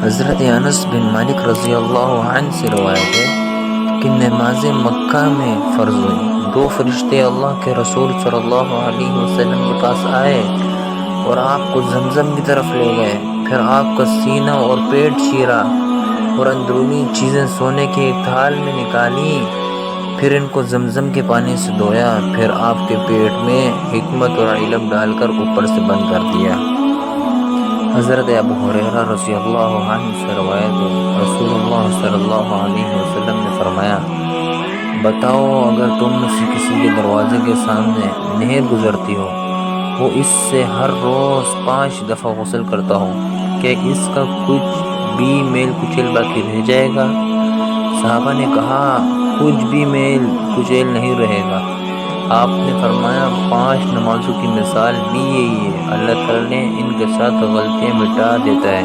حضرت انس بن مالک رضی اللہ عنہ سے روایت ہے کہ نماز مکہ میں فرض ہوئی، دو فرشتے اللہ کے رسول صلی اللہ علیہ وسلم کے پاس آئے اور آپ کو زمزم کی طرف لے گئے، پھر آپ کا سینہ اور پیٹ چیرا اور اندرونی چیزیں سونے کے ایک تھال میں نکالی، پھر ان کو زمزم کے پانی سے دھویا، پھر آپ کے پیٹ میں حکمت اور علم ڈال کر اوپر سے بند کر دیا۔ حضرت ابو ہریرہ رضی اللہ عنہ سے روایت ہے، رسول اللہ صلی اللہ علیہ وسلم نے فرمایا، بتاؤ اگر تم میں سے کسی کے دروازے کے سامنے نہر گزرتی ہو، وہ اس سے ہر روز 5 دفعہ غسل کرتا ہو، کہ اس کا کچھ بھی میل کچیل باقی رہ جائے گا؟ صحابہ نے کہا، کچھ بھی میل کچیل نہیں رہے گا۔ آپ نے فرمایا، 5 نمازوں کی مثال بھی یہی ہے، اللہ تعالیٰ نے ان کے ساتھ غلطیاں مٹا دیتا ہے۔